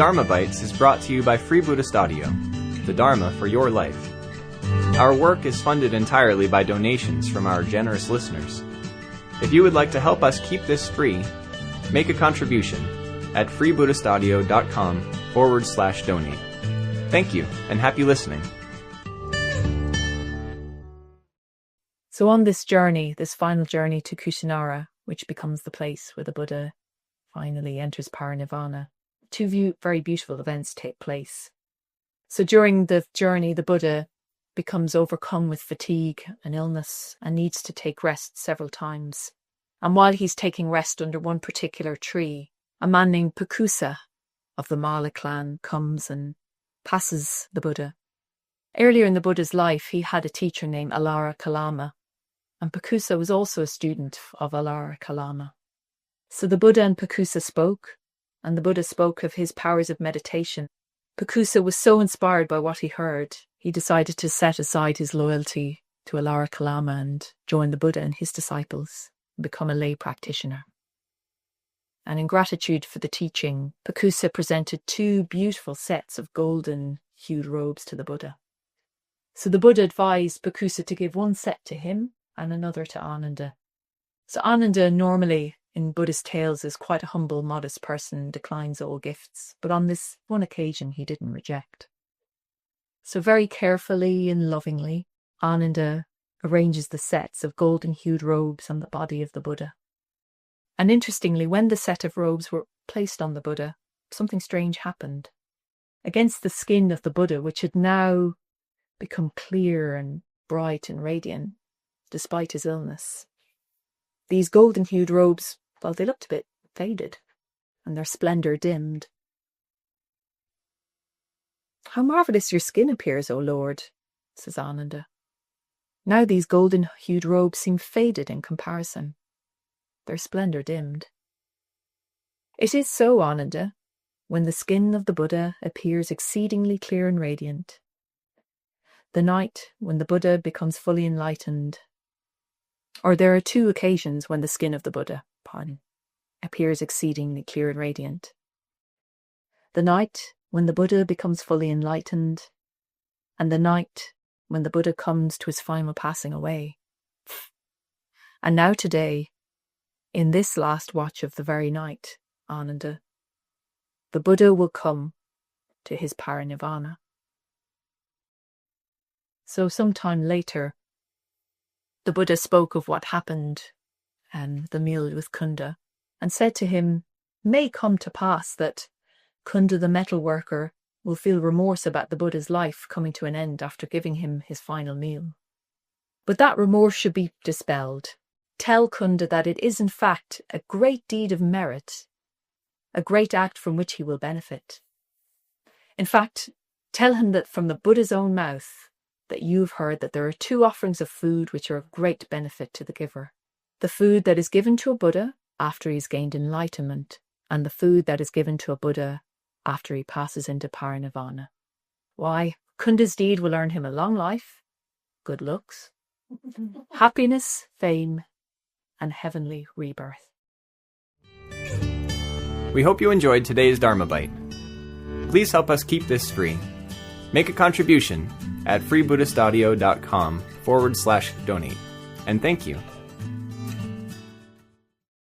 Dharmabytes is brought to you by Free Buddhist Audio, the Dharma for your life. Our work is funded entirely by donations from our generous listeners. If you would like to help us keep this free, make a contribution at freebuddhistaudio.com/donate. Thank you, and happy listening. So on this journey, this final journey to Kushinara, which becomes the place where the Buddha finally enters parinirvana, two very beautiful events take place. So during the journey, the Buddha becomes overcome with fatigue and illness and needs to take rest several times. And while he's taking rest under one particular tree, a man named Pakusa of the Mala clan comes and passes the Buddha. Earlier in the Buddha's life, he had a teacher named Alara Kalama, and Pakusa was also a student of Alara Kalama. So the Buddha and Pakusa spoke, and the Buddha spoke of his powers of meditation. Pakusa was so inspired by what he heard, he decided to set aside his loyalty to Alara Kalama and join the Buddha and his disciples and become a lay practitioner. And in gratitude for the teaching, Pakusa presented 2 beautiful sets of golden-hued robes to the Buddha. So the Buddha advised Pakusa to give one set to him and another to Ananda. So Ananda normally in Buddhist tales is quite a humble, modest person, declines all gifts, but on this one occasion he didn't reject. So very carefully and lovingly, Ananda arranges the sets of golden-hued robes on the body of the Buddha. And interestingly, when the set of robes were placed on the Buddha, something strange happened. Against the skin of the Buddha, which had now become clear and bright and radiant, despite his illness, these golden-hued robes, well, they looked a bit faded, and their splendour dimmed. "How marvellous your skin appears, O Lord," says Ananda. Now these golden-hued robes seem faded in comparison, their splendour dimmed. "It is so, Ananda, when the skin of the Buddha appears exceedingly clear and radiant. The night when the Buddha becomes fully enlightened, or there are 2 occasions when the skin of the Buddha, appears exceedingly clear and radiant. The night when the Buddha becomes fully enlightened, and the night when the Buddha comes to his final passing away. And now today, in this last watch of the very night, Ananda, the Buddha will come to his parinirvana." So sometime later, the Buddha spoke of what happened and the meal with Kunda, and said to him, "May come to pass that Kunda the metal worker will feel remorse about the Buddha's life coming to an end after giving him his final meal. But that remorse should be dispelled. Tell Kunda that it is in fact a great deed of merit, a great act from which he will benefit. In fact, tell him that from the Buddha's own mouth that you've heard that there are 2 offerings of food which are of great benefit to the giver. The food that is given to a Buddha after he's gained enlightenment, and the food that is given to a Buddha after he passes into parinirvana. Why, Kunda's deed will earn him a long life, good looks, happiness, fame, and heavenly rebirth." We hope you enjoyed today's Dharmabite. Please help us keep this free. Make a contribution at freebuddhistaudio.com/donate. And thank you.